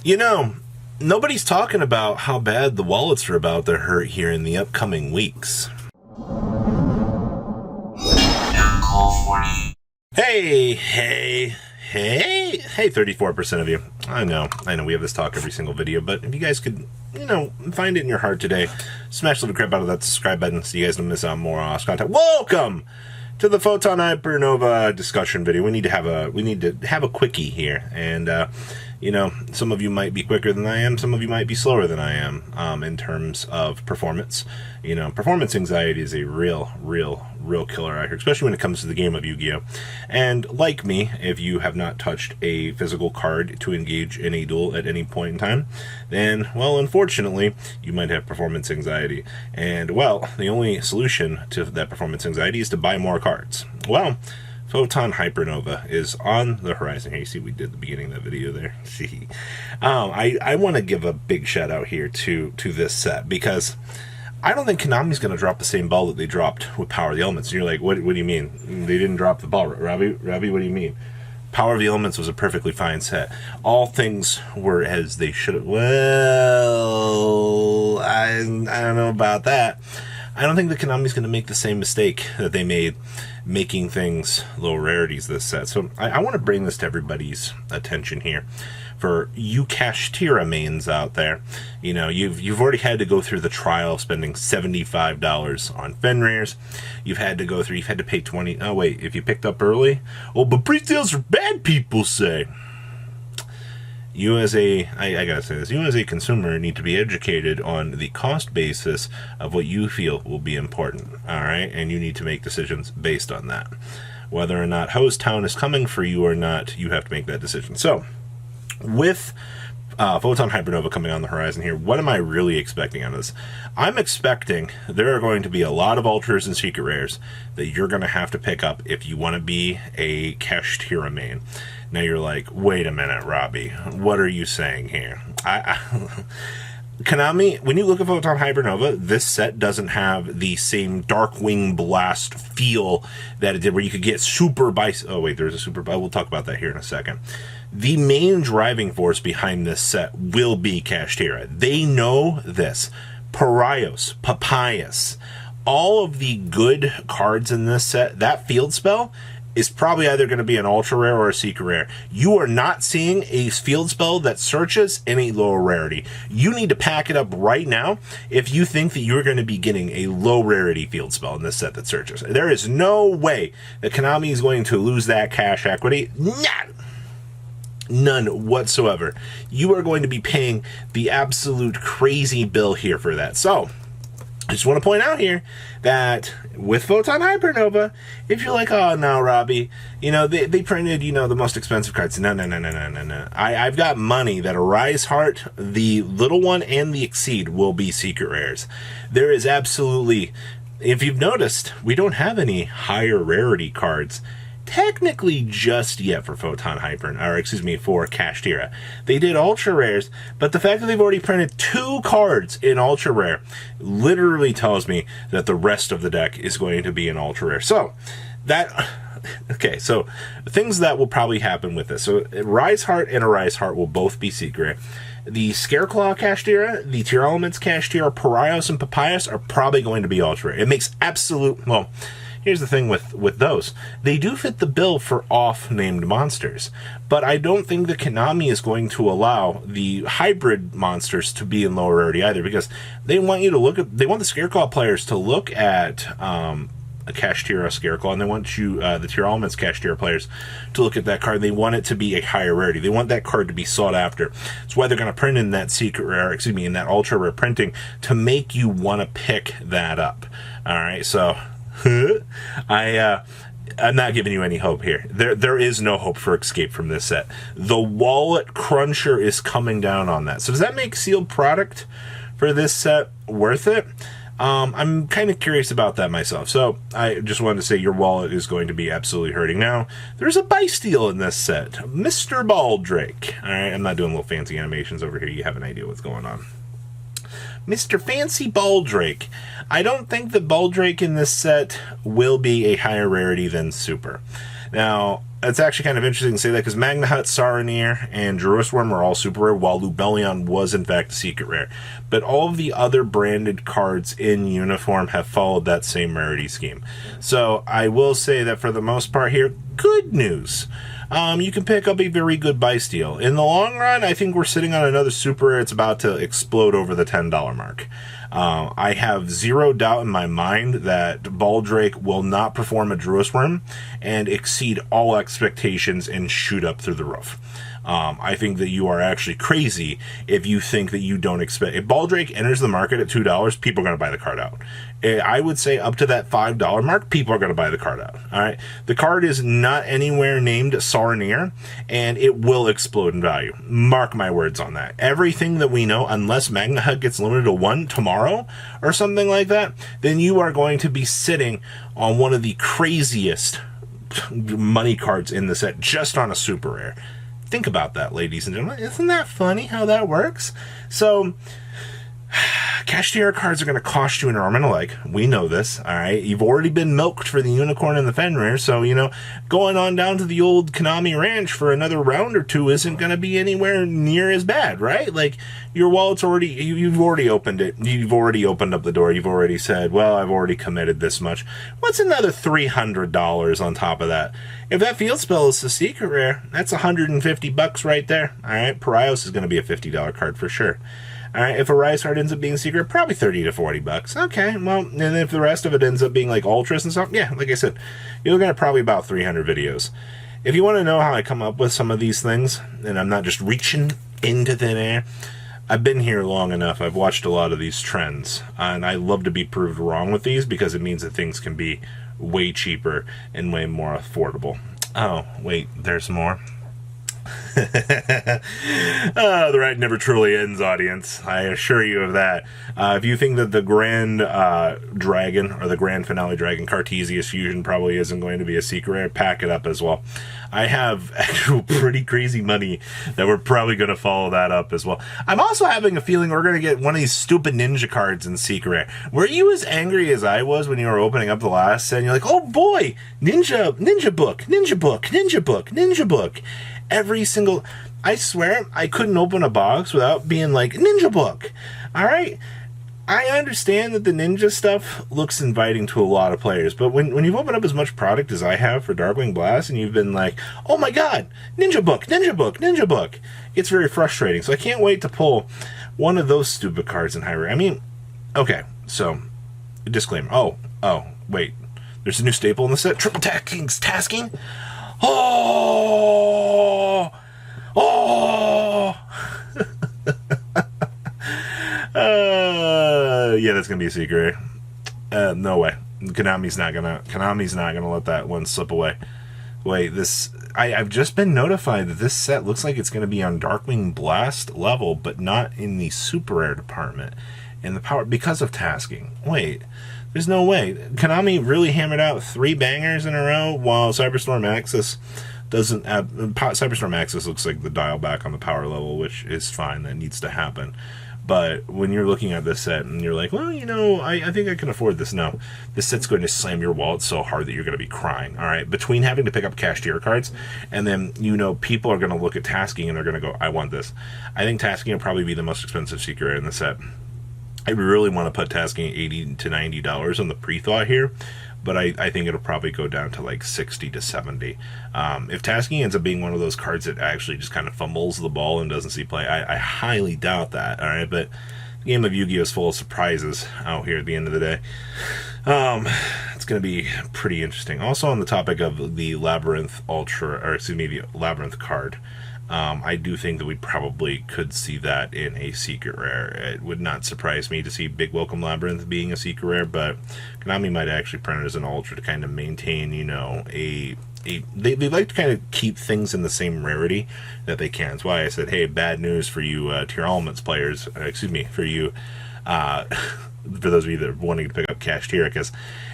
You know, nobody's talking about how bad the wallets are about to hurt here in the upcoming weeks. Hey, 34% of you. I know, we have this talk every single video, but if you guys could, find it in your heart today, smash the crap out of that subscribe button so you guys don't miss out on more awesome content. Welcome to the Photon Hypernova discussion video. We need to have a quickie here, and some of you might be quicker than I am, some of you might be slower than I am, in terms of performance. Performance anxiety is a real killer out here, especially when it comes to the game of Yu-Gi-Oh! And like me, if you have not touched a physical card to engage in a duel at any point in time, then, well, unfortunately, you might have performance anxiety. And, well, the only solution to that performance anxiety is to buy more cards. Well, Photon Hypernova is on the horizon here. You see we did the beginning of that video there. I want to give a big shout out here to this set, because I don't think Konami's going to drop the same ball that they dropped with Power of the Elements. And you're like, what do you mean? They didn't drop the ball. Robbie, what do you mean? Power of the Elements was a perfectly fine set. All things were as they should have. Well, I don't know about that. I don't think that Konami's going to make the same mistake that they made making things low rarities this set. So I want to bring this to everybody's attention here. For you Kashtira mains out there, you've already had to go through the trial of spending $75 on Fenrir's. You've had to pay $20. Oh wait, if you picked up early, but pre-sales are bad, people say. You as I gotta say this, you as a consumer need to be educated on the cost basis of what you feel will be important, alright? And you need to make decisions based on that. Whether or not Hose Town is coming for you or not, you have to make that decision. So, with Photon Hypernova coming on the horizon here, what am I really expecting out of this? I'm expecting there are going to be a lot of ultras and secret rares that you're going to have to pick up if you want to be a Kashtira main. Now you're like, wait a minute, Robbie, what are you saying here? Konami, when you look at Photon Hypernova, this set doesn't have the same Darkwing Blast feel that it did, where you could get super oh wait, there's a super we'll talk about that here in a second. The main driving force behind this set will be Kashtira. They know this. Parios, Papayas, all of the good cards in this set, that field spell is probably either going to be an ultra rare or a secret rare. You are not seeing a field spell that searches in a lower rarity. You need to pack it up right now if you think that you're going to be getting a low rarity field spell in this set that searches. There is no way that Konami is going to lose that cash equity. None whatsoever. You are going to be paying the absolute crazy bill here for that. So, I just want to point out here that with Photon Hypernova, if you're like, oh no, Robbie, they printed, the most expensive cards. No. I've got money that a Rise Heart, the Little One, and the Exceed will be secret rares. There is absolutely, if you've noticed, we don't have any higher rarity cards technically just yet for Photon for Kashtira. They did ultra rares, but the fact that they've already printed 2 cards in ultra rare literally tells me that the rest of the deck is going to be an ultra rare. So so things that will probably happen with this. So Rise Heart and a Rise Heart will both be secret. The Scareclaw Kashtira, the Tier Elements Kashtira, Parios, and Papayas are probably going to be ultra rare. It makes here's the thing with those. They do fit the bill for off-named monsters, but I don't think that Konami is going to allow the hybrid monsters to be in lower rarity either, because they want the Scareclaw players to look at a Kashtira Scareclaw, and they want the Tier Elements Kashtira players to look at that card. They want it to be a higher rarity. They want that card to be sought after. That's why they're going to print in that in that ultra rare printing to make you want to pick that up. All right, so I'm not giving you any hope here. There is no hope for escape from this set. The wallet cruncher is coming down on that. So does that make sealed product for this set worth it? I'm kind of curious about that myself. So I just wanted to say your wallet is going to be absolutely hurting. Now, there's a buy steal in this set. Mr. Baldrake. All right, I'm not doing little fancy animations over here. You have an idea what's going on. Mr. Fancy Baldrake. I don't think that Baldrake in this set will be a higher rarity than Super. Now, it's actually kind of interesting to say that because Magna Hut, Saronir, and Jerusalem are all super rare, while Lubellion was in fact a secret rare. But all of the other branded cards in uniform have followed that same rarity scheme. So I will say that for the most part here, good news. You can pick up a very good buy steal. In the long run, I think we're sitting on another super rare. It's about to explode over the $10 mark. I have zero doubt in my mind that Baldrake will not perform a Jerusalem and exceed all expectations and shoot up through the roof. I think that you are actually crazy if you think that you don't expect... If Baldrake enters the market at $2, people are going to buy the card out. I would say up to that $5 mark, people are going to buy the card out. All right, the card is not anywhere named Saronir, and it will explode in value. Mark my words on that. Everything that we know, unless Magna Hut gets limited to 1 tomorrow or something like that, then you are going to be sitting on one of the craziest money cards in the set just on a super rare. Think about that, ladies and gentlemen. Isn't that funny how that works? So, cash tier cards are going to cost you an arm and a leg. We know this, all right? You've already been milked for the Unicorn and the Fenrir, so, you know, going on down to the old Konami Ranch for another round or two isn't going to be anywhere near as bad, right? Like, your wallet's already, you've already opened it. You've already opened up the door. You've already said, well, I've already committed this much. What's another $300 on top of that? If that field spell is a secret rare, that's $150 right there, all right? Parios is going to be a $50 card for sure. All right, if a Rise card ends up being secret, probably $30 to $40. Okay, well, and if the rest of it ends up being like Ultras and stuff, yeah, like I said, you're looking at probably about 300 videos. If you want to know how I come up with some of these things, and I'm not just reaching into thin air, I've been here long enough. I've watched a lot of these trends, and I love to be proved wrong with these because it means that things can be way cheaper and way more affordable. Oh, wait, there's more. The ride never truly ends, audience. I assure you of that. If you think that the Grand Dragon or the Grand Finale Dragon Cartesius Fusion probably isn't going to be a secret rare, pack it up as well. I have actual pretty crazy money that we're probably going to follow that up as well. I'm also having a feeling we're going to get one of these stupid ninja cards in secret rare. Were you as angry as I was when you were opening up the last set and you're like, oh boy, ninja book, ninja book, ninja book, ninja book. Every single... I swear, I couldn't open a box without being like, ninja book. All right? I understand that the ninja stuff looks inviting to a lot of players, but when you've opened up as much product as I have for Darkwing Blast, and you've been like, oh my god, ninja book, ninja book, ninja book, it's very frustrating. So I can't wait to pull one of those stupid cards in high rare. I mean, okay, so, disclaimer. Oh, wait. There's a new staple in the set. Triple tasking? Oh! Yeah, that's gonna be a secret. No way. Konami's not gonna let that one slip away. Wait, I've just been notified that this set looks like it's gonna be on Darkwing Blast level, but not in the super rare department. In the power because of tasking. Wait. There's no way. Konami really hammered out 3 bangers in a row, while Cyberstorm Axis doesn't have... Cyberstorm Axis looks like the dial back on the power level, which is fine. That needs to happen. But when you're looking at this set and you're like, well, you know, I think I can afford this. No. This set's going to slam your wallet so hard that you're going to be crying, all right? Between having to pick up cash tier cards and then, you know, people are going to look at tasking and they're going to go, I want this. I think tasking will probably be the most expensive secret in the set. I really want to put tasking at $80 to $90 on the pre-thought here, but I think it'll probably go down to like 60 to 70. If tasking ends up being one of those cards that actually just kind of fumbles the ball and doesn't see play, I highly doubt that, all right? But the game of Yu-Gi-Oh! Is full of surprises out here at the end of the day. It's going to be pretty interesting. Also on the topic of the Labyrinth the Labyrinth card, I do think that we probably could see that in a secret rare. It would not surprise me to see Big Welcome Labyrinth being a secret rare, but Konami might actually print it as an ultra to kind of maintain, you know, they like to kind of keep things in the same rarity that they can. That's why I said, hey, bad news for you Tier Elements players, for you for those of you that are wanting to pick up Cash Tier, because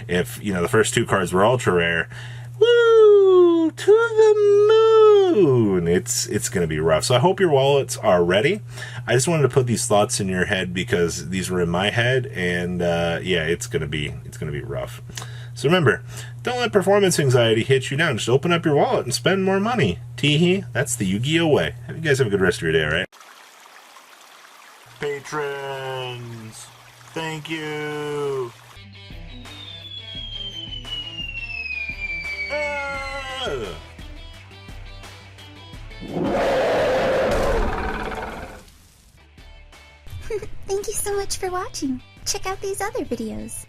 if, you know, the first 2 cards were ultra rare, woo, to the moon, it's going to be rough. So I hope your wallets are ready. I just wanted to put these thoughts in your head because these were in my head, and yeah, it's going to be rough. So remember, don't let performance anxiety hit you down. Just open up your wallet and spend more money. Tee-hee, that's the Yu-Gi-Oh way. You guys have a good rest of your day, all right? Patrons, thank you. Thank you so much for watching. Check out these other videos.